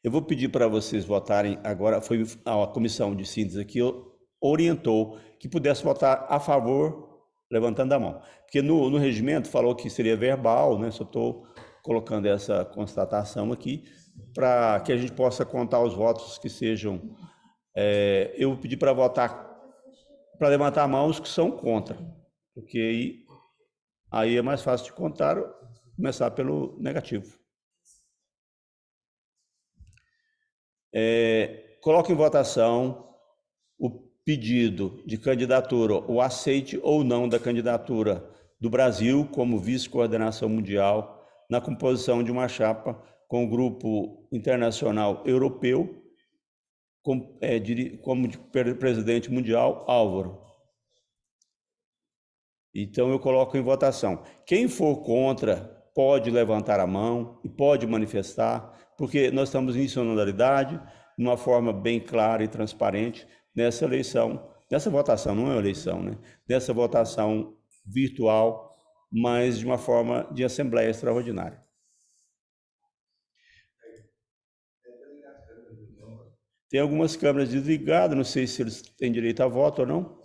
Eu vou pedir para vocês votarem agora. Foi a comissão de síntese aqui orientou que pudesse votar a favor, levantando a mão. Porque no regimento falou que seria verbal, né? Só estou colocando essa constatação aqui, para que a gente possa contar os votos que sejam... eu vou pedir para votar, para levantar a mão os que são contra, porque aí é mais fácil de contar, começar pelo negativo. Coloque em votação o pedido de candidatura, o aceite ou não da candidatura do Brasil como vice-coordenação mundial na composição de uma chapa com o Grupo Internacional Europeu, como presidente mundial, Álvaro. Então, eu coloco em votação. Quem for contra, pode levantar a mão e pode manifestar, porque nós estamos em sonodalidade, de uma forma bem clara e transparente, nessa eleição, nessa votação, não é uma eleição, né? Nessa votação virtual, mas de uma forma de assembleia extraordinária. Tem algumas câmeras desligadas, não sei se eles têm direito a voto ou não.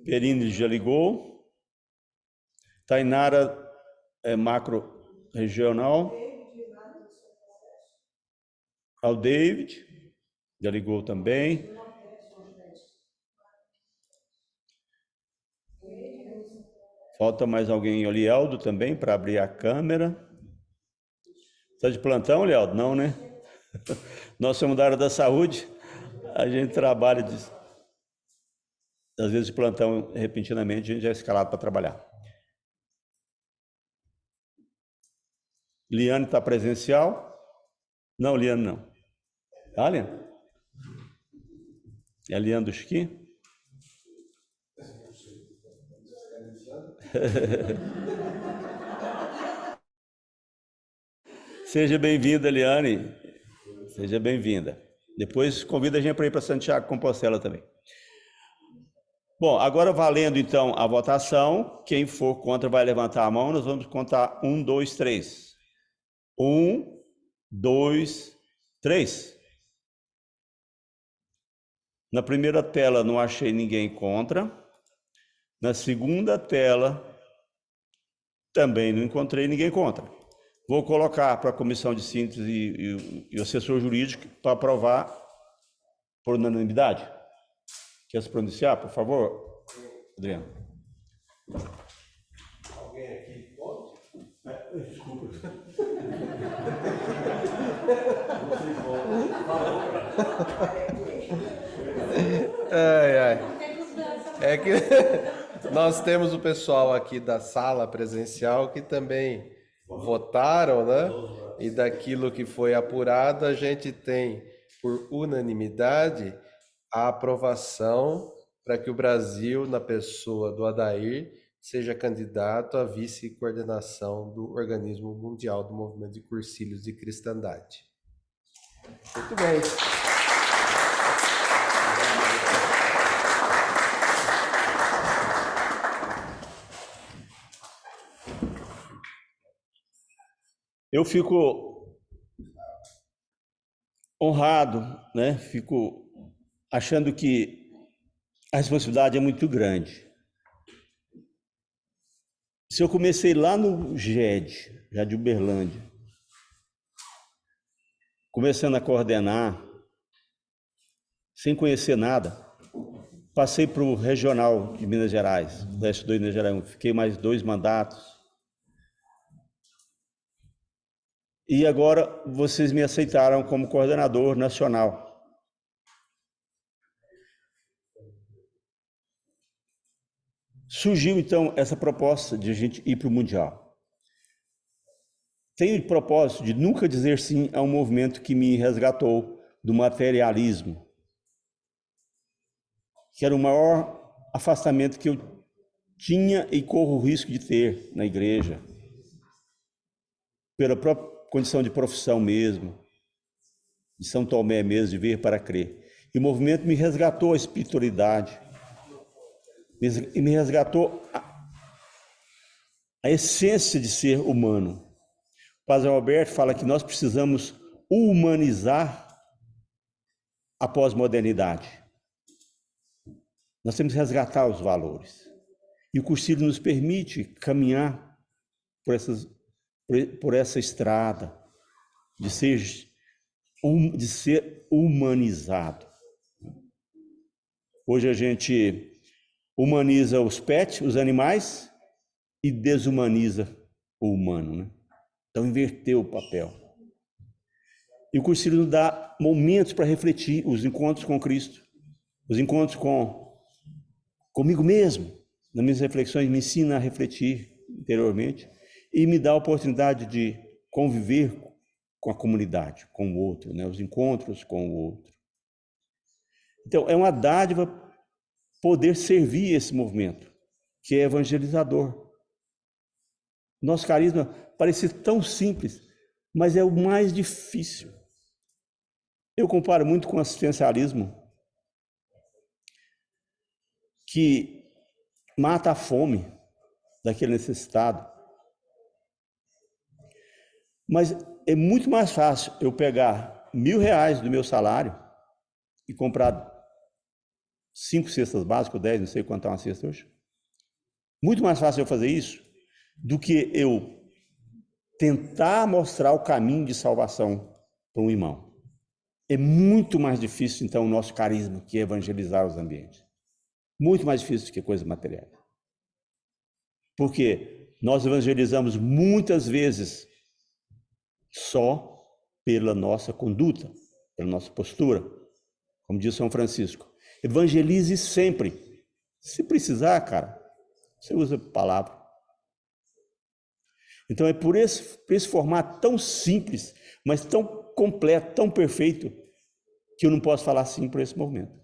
Perini já ligou. Tainara macro regional. Ao David já ligou também. Falta mais alguém, Elieldo, também, para abrir a câmera. Está de plantão, Elieldo? Não, né? Nós somos da área da saúde, a gente trabalha, às vezes de plantão, repentinamente, a gente é escalado para trabalhar. Liane está presencial? Não, Liane não. Tá, Liane? É a Liane do Chiquinho? Seja bem-vinda, Eliane. Seja bem-vinda. Depois convida a gente para ir para Santiago Compostela também. Bom, agora valendo então a votação, quem for contra vai levantar a mão, nós vamos contar 1, 2, 3. 1, 2, 3. Na primeira tela não achei ninguém contra. Na segunda tela também não encontrei ninguém contra. Vou colocar para a comissão de síntese e o assessor jurídico para aprovar por unanimidade. Quer se pronunciar, por favor, Adriano? Alguém aqui pode? Desculpa. É que nós temos o pessoal aqui da sala presencial que também votaram, né? E daquilo que foi apurado, a gente tem por unanimidade, a aprovação para que o Brasil, na pessoa do Adair, seja candidato à vice-coordenação do Organismo Mundial do Movimento de Cursilhos de Cristandade. Muito bem. Eu fico honrado, né? Fico achando que a responsabilidade é muito grande. Se eu comecei lá no GED, já de Uberlândia, começando a coordenar, sem conhecer nada, passei para o regional de Minas Gerais, do S2 de Minas Gerais, fiquei mais 2 mandatos. E agora vocês me aceitaram como coordenador nacional. Surgiu, então, essa proposta de a gente ir para o Mundial. Tenho o propósito de nunca dizer sim a um movimento que me resgatou do materialismo, que era o maior afastamento que eu tinha e corro o risco de ter na igreja, pela própria condição de profissão mesmo, de São Tomé mesmo, de ver para crer. E o movimento me resgatou a espiritualidade, e me resgatou a essência de ser humano. O Padre Alberto fala que nós precisamos humanizar a pós-modernidade. Nós temos que resgatar os valores. E o cursilho nos permite caminhar por essa estrada de ser humanizado. Hoje a gente humaniza os pets, os animais, e desumaniza o humano, né? Então, inverteu o papel. E o cursilho nos dá momentos para refletir, os encontros com Cristo, os encontros comigo mesmo, nas minhas reflexões, me ensina a refletir interiormente e me dá a oportunidade de conviver com a comunidade, com o outro, né? Os encontros com o outro. Então, é uma dádiva poder servir esse movimento, que é evangelizador. Nosso carisma parece tão simples, mas é o mais difícil. Eu comparo muito com o assistencialismo, que mata a fome daquele necessitado. Mas é muito mais fácil eu pegar R$1.000 do meu salário e comprar 5 cestas básicas, 10, não sei quanto é uma cesta hoje. Muito mais fácil eu fazer isso do que eu tentar mostrar o caminho de salvação para um irmão. É muito mais difícil, então, o nosso carisma, que é evangelizar os ambientes. Muito mais difícil do que coisas materiais. Porque nós evangelizamos muitas vezes só pela nossa conduta, pela nossa postura. Como diz São Francisco, evangelize sempre. Se precisar, cara, você usa a palavra. Então é por esse formato tão simples, mas tão completo, tão perfeito, que eu não posso falar sim por esse movimento.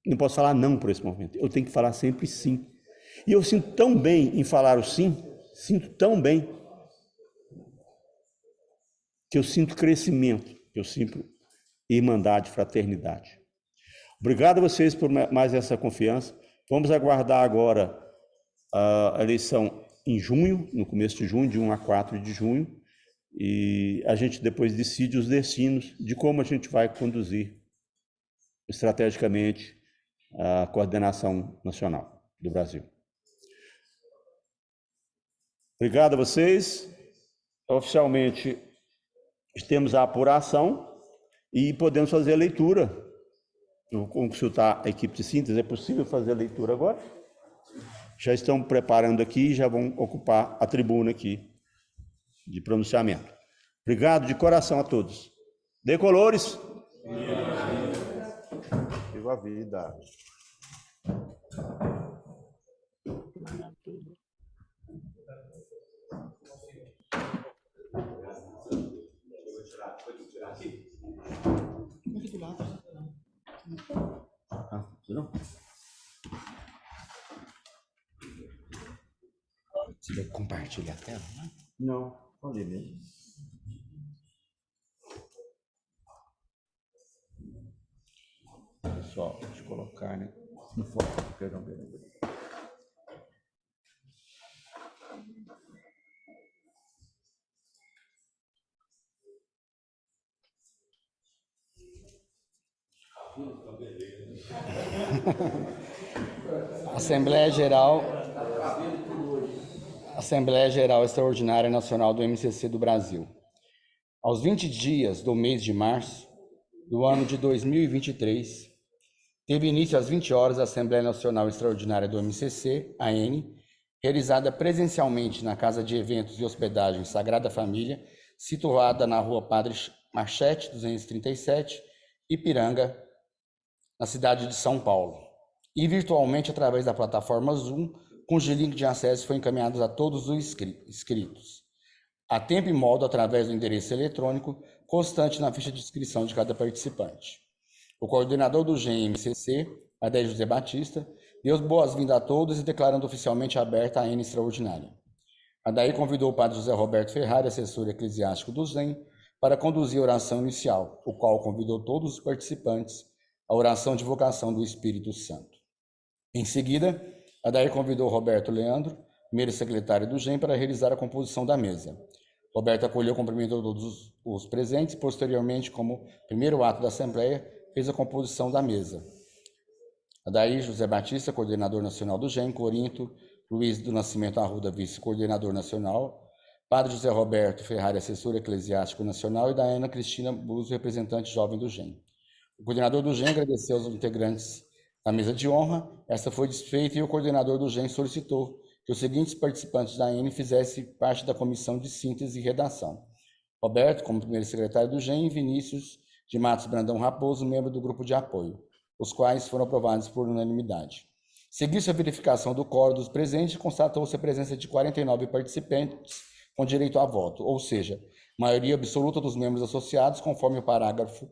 Não posso falar não por esse movimento. Eu tenho que falar sempre sim. E eu sinto tão bem em falar o sim, sinto tão bem, que eu sinto crescimento, que eu sinto irmandade, fraternidade. Obrigado a vocês por mais essa confiança. Vamos aguardar agora a eleição em junho, no começo de junho, de 1 a 4 de junho, e a gente depois decide os destinos de como a gente vai conduzir estrategicamente a coordenação nacional do Brasil. Obrigado a vocês. Oficialmente, temos a apuração e podemos fazer a leitura. Eu vou consultar a equipe de síntese. É possível fazer a leitura agora? Já estão preparando aqui e já vão ocupar a tribuna aqui de pronunciamento. Obrigado de coração a todos. Decolores. Viva a vida. Vou tirar aqui. não? Você vai compartilhar a tela? Não, falei mesmo. Pessoal, deixa eu colocar, né? No foco, perdão. Assembleia Geral Extraordinária Nacional do MCC do Brasil. Aos 20 dias do mês de março do ano de 2023, teve início às 20 horas a Assembleia Nacional Extraordinária do MCC, AN, realizada presencialmente na Casa de Eventos e Hospedagem Sagrada Família, situada na Rua Padre Marchete, 237, Ipiranga, na cidade de São Paulo, e virtualmente através da plataforma Zoom, cujo link de acesso foi encaminhado a todos os inscritos, a tempo e modo através do endereço eletrônico constante na ficha de inscrição de cada participante. O coordenador do GEM-MCC, Adair José Batista, deu boas-vindas a todos e declarando oficialmente aberta a AN Extraordinária. Adair convidou o padre José Roberto Ferrari, assessor eclesiástico do GEM, para conduzir a oração inicial, o qual convidou todos os participantes à oração de invocação do Espírito Santo. Em seguida, Adair convidou Roberto Leandro, primeiro secretário do GEM, para realizar a composição da mesa. Roberto acolheu e cumprimentou todos os presentes e, posteriormente, como primeiro ato da Assembleia, fez a composição da mesa. Adair José Batista, coordenador nacional do GEM, Corinto, Luiz do Nascimento Arruda, vice-coordenador nacional, Padre José Roberto Ferrari, assessor eclesiástico nacional, e Diana Cristina Buzo, representante jovem do GEM. O coordenador do GEM agradeceu aos integrantes da mesa de honra, essa foi desfeita e o coordenador do GEM solicitou que os seguintes participantes da AN fizessem parte da comissão de síntese e redação. Roberto, como primeiro secretário do GEM, e Vinícius de Matos Brandão Raposo, membro do grupo de apoio, os quais foram aprovados por unanimidade. Seguiu-se a verificação do quórum dos presentes e constatou-se a presença de 49 participantes com direito a voto, ou seja, maioria absoluta dos membros associados, conforme o parágrafo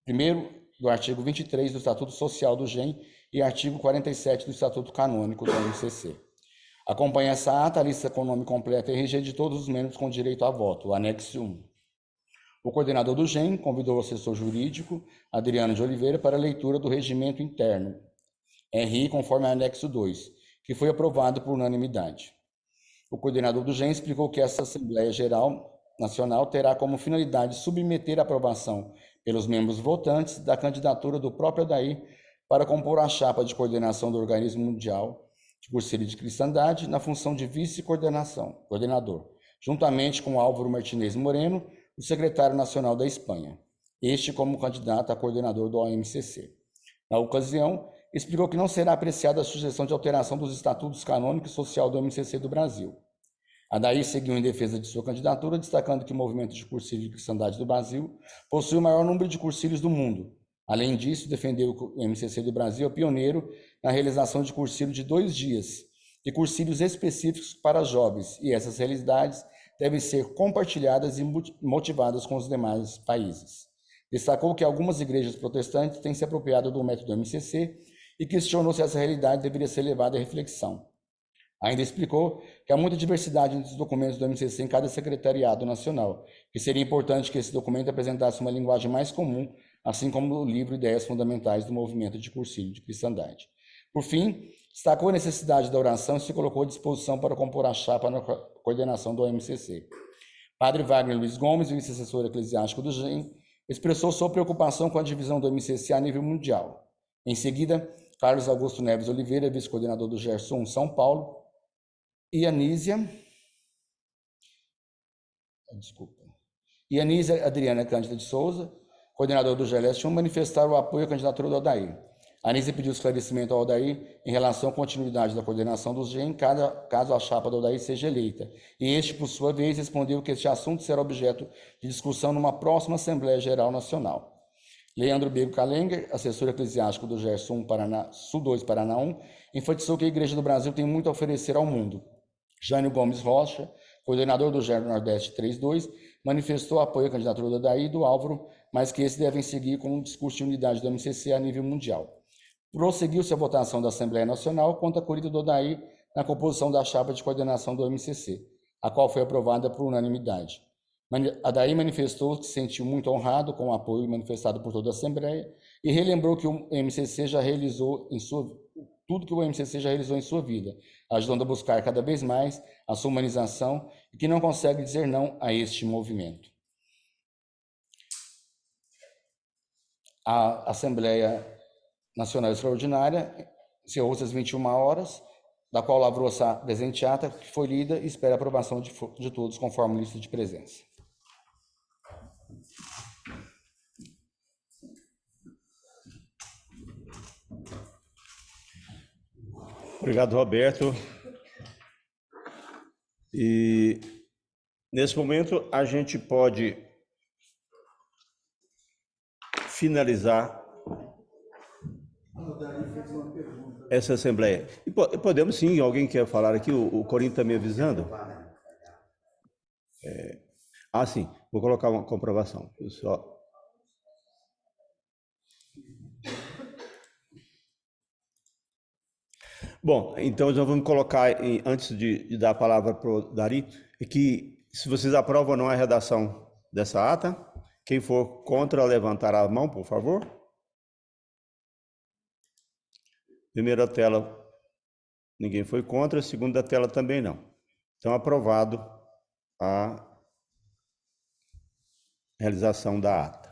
1º do artigo 23 do Estatuto Social do GEM e artigo 47 do Estatuto Canônico do MCC. Acompanha essa ata a lista com o nome completo e RG de todos os membros com direito a voto, o anexo 1. O coordenador do GEM convidou o assessor jurídico, Adriano de Oliveira, para a leitura do regimento interno, RI, conforme anexo 2, que foi aprovado por unanimidade. O coordenador do GEM explicou que essa Assembleia Geral Nacional terá como finalidade submeter a aprovação pelos membros votantes da candidatura do próprio Adair para compor a chapa de coordenação do Organismo Mundial de Cursilho de Cristandade na função de vice-coordenador, juntamente com Álvaro Martinez Moreno, o secretário nacional da Espanha, este como candidato a coordenador do OMCC. Na ocasião, explicou que não será apreciada a sugestão de alteração dos estatutos canônico e social do MCC do Brasil. Adair seguiu em defesa de sua candidatura, destacando que o movimento de cursilho de cristandade do Brasil possui o maior número de cursilhos do mundo. Além disso, defendeu que o MCC do Brasil é pioneiro na realização de cursilho de 2 dias e cursilhos específicos para jovens, e essas realidades devem ser compartilhadas e motivadas com os demais países. Destacou que algumas igrejas protestantes têm se apropriado do método MCC e questionou se essa realidade deveria ser levada à reflexão. Ainda explicou que há muita diversidade entre os documentos do MCC em cada secretariado nacional, que seria importante que esse documento apresentasse uma linguagem mais comum, assim como o livro Ideias Fundamentais do Movimento de Cursilho de Cristandade. Por fim, destacou a necessidade da oração e se colocou à disposição para compor a chapa na coordenação do MCC. Padre Wagner Luiz Gomes, vice-assessor eclesiástico do GEM, expressou sua preocupação com a divisão do MCC a nível mundial. Em seguida, Carlos Augusto Neves Oliveira, vice-coordenador do Gerson São Paulo, e Anísia Adriana Cândida de Souza, coordenador do GELEST 1, manifestaram o apoio à candidatura do Adair. A Anísia pediu esclarecimento ao Adair em relação à continuidade da coordenação do GEM, caso a chapa do Adair seja eleita. E este, por sua vez, respondeu que este assunto será objeto de discussão numa próxima Assembleia Geral Nacional. Leandro Bego Kalenga, assessor eclesiástico do Gerson Sul 2 Paraná 1, enfatizou que a Igreja do Brasil tem muito a oferecer ao mundo. Jânio Gomes Rocha, coordenador do GER Nordeste 32, manifestou apoio à candidatura do Adair e do Álvaro, mas que esses devem seguir com um discurso de unidade do MCC a nível mundial. prosseguiu-se a votação da Assembleia Nacional quanto à corrida do Odair na composição da chapa de coordenação do MCC, a qual foi aprovada por unanimidade. Odair manifestou que se sentiu muito honrado com o apoio manifestado por toda a Assembleia e relembrou que o MCC já realizou tudo que o MCC já realizou em sua vida, ajudando a buscar cada vez mais a sua humanização e que não consegue dizer não a este movimento. A Assembleia Nacional Extraordinária encerrou-se às 21 horas, da qual lavrou-se a presente ata, que foi lida e espera a aprovação de todos, conforme lista de presença. Obrigado, Roberto. E nesse momento a gente pode finalizar essa assembleia. E podemos sim, alguém quer falar aqui? O Corinto está me avisando. Sim, vou colocar uma comprovação. Bom, então nós vamos colocar, antes de dar a palavra para o Dari, que se vocês aprovam ou não a redação dessa ata, quem for contra, levantar a mão, por favor. Primeira tela, ninguém foi contra, segunda tela também não. Então, aprovado a realização da ata.